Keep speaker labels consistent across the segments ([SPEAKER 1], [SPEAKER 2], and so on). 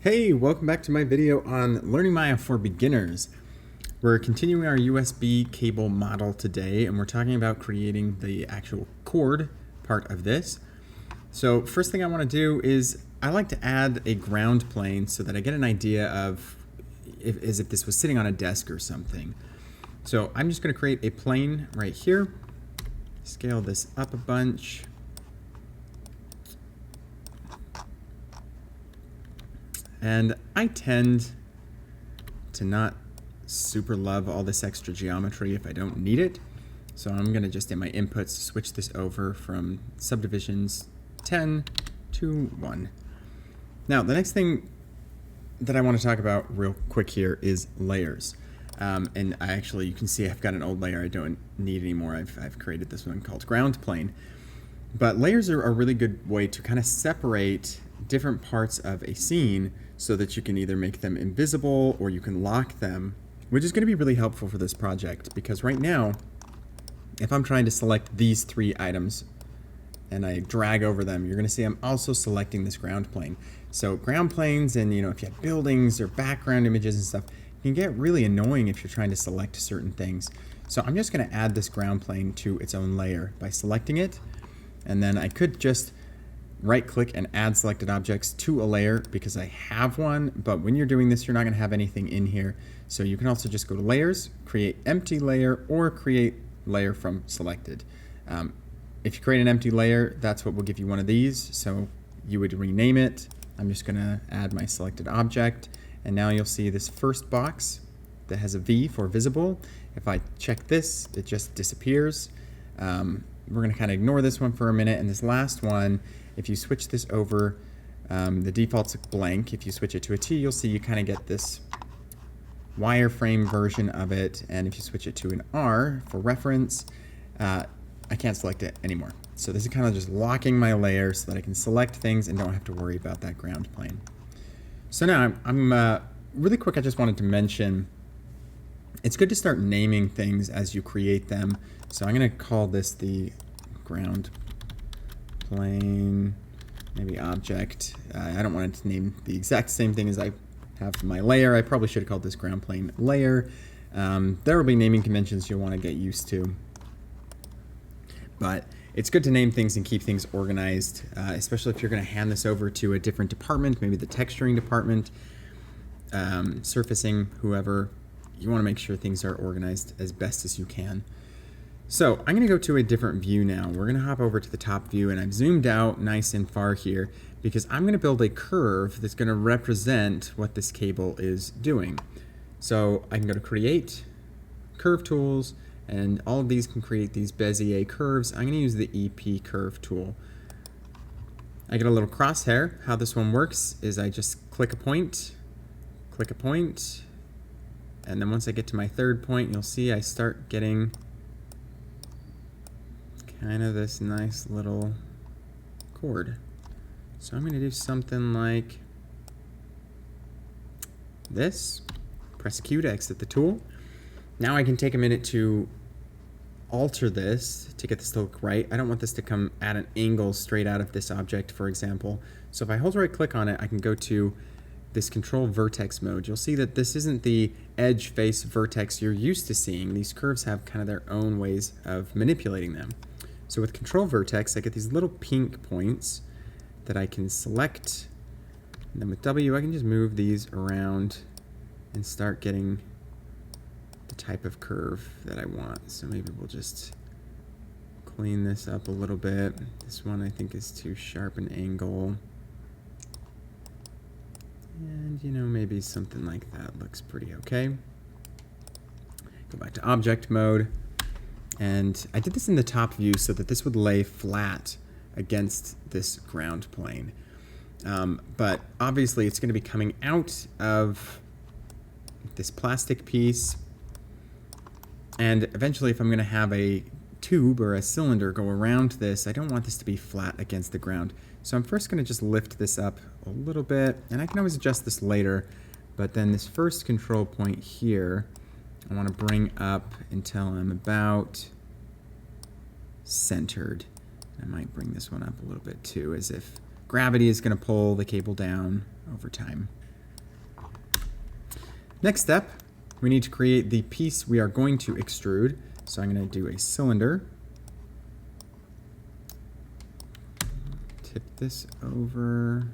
[SPEAKER 1] Hey, welcome back to my video on Learning Maya for Beginners. We're continuing our USB cable model today, and we're talking about creating the actual cord part of this. So first thing I want to do is I like to add a ground plane so that I get an idea of as if this was sitting on a desk or something. So I'm just going to create a plane right here, scale this up a bunch. And I tend to not super love all this extra geometry if I don't need it. So I'm going to just, in my inputs, switch this over from subdivisions 10 to 1. Now, the next thing that I want to talk about real quick here is layers. And you can see I've got an old layer I don't need anymore. I've created this one called ground plane. But layers are a really good way to kind of separate different parts of a scene so that you can either make them invisible or you can lock them, which is going to be really helpful for this project, because right now, if I'm trying to select these three items and I drag over them, you're going to see I'm also selecting this ground plane. So ground planes and, if you have buildings or background images and stuff, it can get really annoying if you're trying to select certain things. So I'm just going to add this ground plane to its own layer by selecting it. And then I could just right click and add selected objects to a layer because I have one, but when you're doing this, you're not going to have anything in here. So you can also just go to layers, create empty layer, or create layer from selected. If you create an empty layer, that's what will give you one of these. So you would rename it. I'm just going to add my selected object. And now you'll see this first box that has a V for visible. If I check this, it just disappears. We're going to kind of ignore this one for a minute. And this last one, if you switch this over, the default's blank. If you switch it to a T, you'll see you kind of get this wireframe version of it. And if you switch it to an R for reference, I can't select it anymore. So this is kind of just locking my layer so that I can select things and don't have to worry about that ground plane. So now I'm really quick, I just wanted to mention, it's good to start naming things as you create them. So I'm going to call this the ground plane, maybe object. I don't want it to name the exact same thing as I have my layer. I probably should have called this ground plane layer. There will be naming conventions you'll want to get used to. But it's good to name things and keep things organized, especially if you're going to hand this over to a different department, maybe the texturing department, surfacing, whoever. You want to make sure things are organized as best as you can. So I'm going to go to a different view now. We're going to hop over to the top view, and I've zoomed out nice and far here because I'm going to build a curve that's going to represent what this cable is doing. So I can go to Create, Curve Tools, and all of these can create these Bezier curves. I'm going to use the EP Curve tool. I get a little crosshair. How this one works is I just click a point, and then once I get to my third point, you'll see I start getting kind of this nice little chord. So I'm going to do something like this. Press Q to exit the tool. Now I can take a minute to alter this to get this to look right. I don't want this to come at an angle straight out of this object, for example. So if I hold right click on it, I can go to this control vertex mode. You'll see that this isn't the edge face vertex you're used to seeing. These curves have kind of their own ways of manipulating them. So with control vertex, I get these little pink points that I can select. And then with W, I can just move these around and start getting the type of curve that I want. So maybe we'll just clean this up a little bit. This one I think is too sharp an angle. And maybe something like that looks pretty okay. Go back to object mode. And I did this in the top view so that this would lay flat against this ground plane. But obviously it's going to be coming out of this plastic piece. And eventually if I'm going to have a tube or a cylinder go around this, I don't want this to be flat against the ground. So I'm first going to just lift this up a little bit, and I can always adjust this later, but then this first control point here, I want to bring up until I'm about centered. I might bring this one up a little bit too, as if gravity is going to pull the cable down over time. Next step, we need to create the piece we are going to extrude. So I'm going to do a cylinder. Tip this over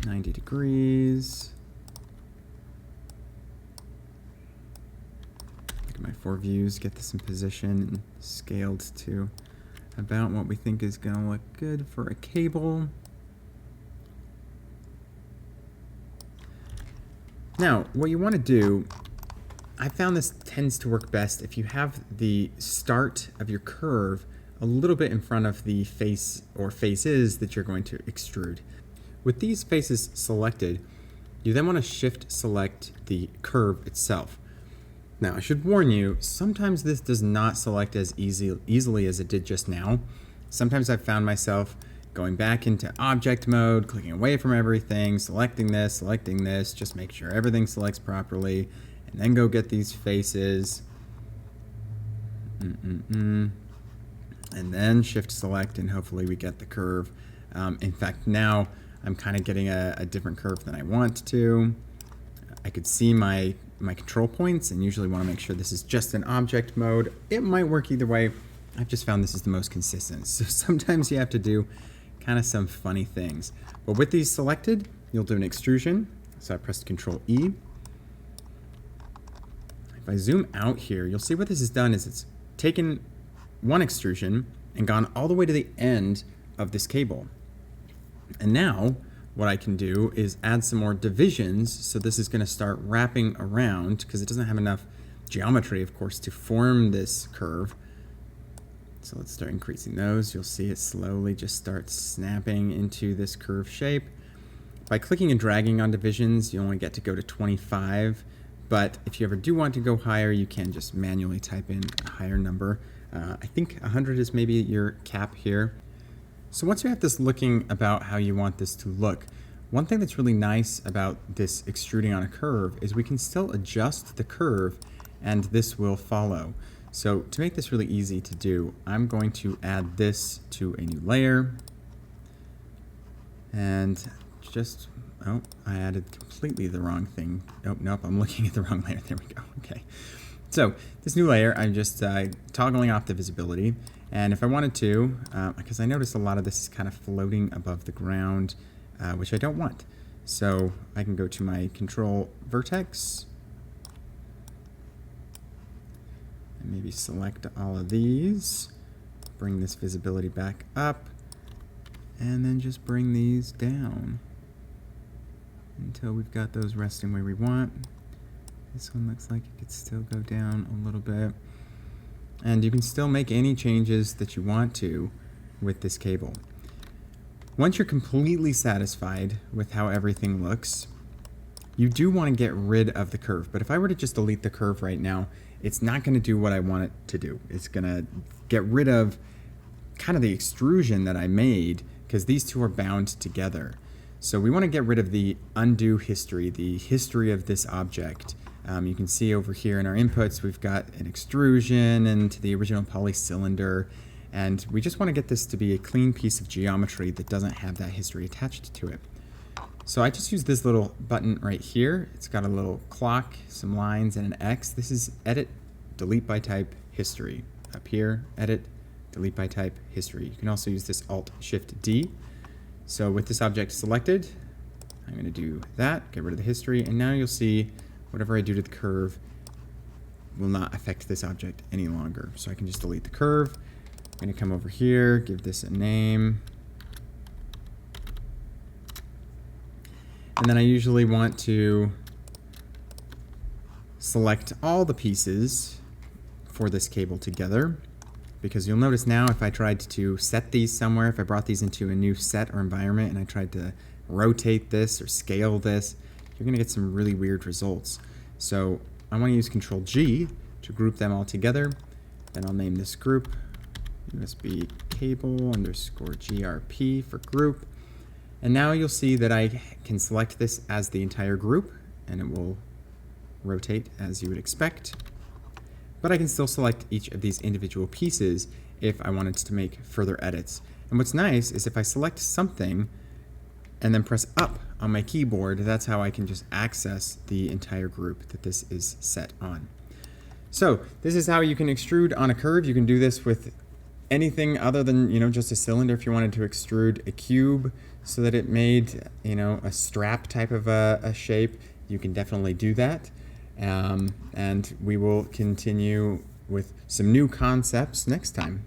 [SPEAKER 1] 90 degrees. Look at my 4 views, get this in position and scaled to about what we think is going to look good for a cable. Now, what you want to do, I found this tends to work best if you have the start of your curve a little bit in front of the face or faces that you're going to extrude. With these faces selected, you then want to shift select the curve itself. Now, I should warn you, sometimes this does not select as easily as it did just now. Sometimes I've found myself going back into object mode, clicking away from everything, selecting this, just make sure everything selects properly, and then go get these faces. And then shift select, and hopefully we get the curve. In fact, now I'm kind of getting a different curve than I want to. I could see my control points and usually want to make sure this is just in object mode. It might work either way. I've just found this is the most consistent. So sometimes you have to do kind of some funny things. But with these selected, you'll do an extrusion. So I pressed Control E. If I zoom out here, you'll see what this has done is it's taken one extrusion and gone all the way to the end of this cable. And now what I can do is add some more divisions. So this is going to start wrapping around because it doesn't have enough geometry, of course, to form this curve. So let's start increasing those. You'll see it slowly just starts snapping into this curve shape. By clicking and dragging on divisions, you only get to go to 25. But if you ever do want to go higher, you can just manually type in a higher number. I think 100 is maybe your cap here. So once you have this looking about how you want this to look, one thing that's really nice about this extruding on a curve is we can still adjust the curve and this will follow. So to make this really easy to do, I'm going to add this to a new layer. And just, oh, I added completely the wrong thing. Oh, nope, I'm looking at the wrong layer. There we go. Okay. So this new layer, I'm just toggling off the visibility. And if I wanted to, because I noticed a lot of this is kind of floating above the ground, which I don't want. So I can go to my control vertex and maybe select all of these, bring this visibility back up, and then just bring these down until we've got those resting where we want. This one looks like it could still go down a little bit. And you can still make any changes that you want to with this cable. Once you're completely satisfied with how everything looks, you do want to get rid of the curve. But if I were to just delete the curve right now, it's not going to do what I want it to do. It's going to get rid of kind of the extrusion that I made because these two are bound together. So we want to get rid of the undo history, the history of this object. You can see over here in our inputs, we've got an extrusion into the original polycylinder, and we just want to get this to be a clean piece of geometry that doesn't have that history attached to it. So I just use this little button right here. It's got a little clock, some lines, and an X. This is Edit, Delete by Type, History. Up here, Edit, Delete by Type, History. You can also use this Alt-Shift-D. So with this object selected, I'm going to do that, get rid of the history, and now you'll see whatever I do to the curve will not affect this object any longer. So I can just delete the curve. I'm going to come over here, give this a name. And then I usually want to select all the pieces for this cable together, because you'll notice now if I tried to set these somewhere, if I brought these into a new set or environment and I tried to rotate this or scale this, you're going to get some really weird results. So I want to use Control G to group them all together. Then I'll name this group USB cable underscore GRP for group. And now you'll see that I can select this as the entire group and it will rotate as you would expect. But I can still select each of these individual pieces if I wanted to make further edits. And what's nice is if I select something, and then press up on my keyboard. That's how I can just access the entire group that this is set on. So this is how you can extrude on a curve. You can do this with anything other than, just a cylinder. If you wanted to extrude a cube so that it made, a strap type of a shape, you can definitely do that. And we will continue with some new concepts next time.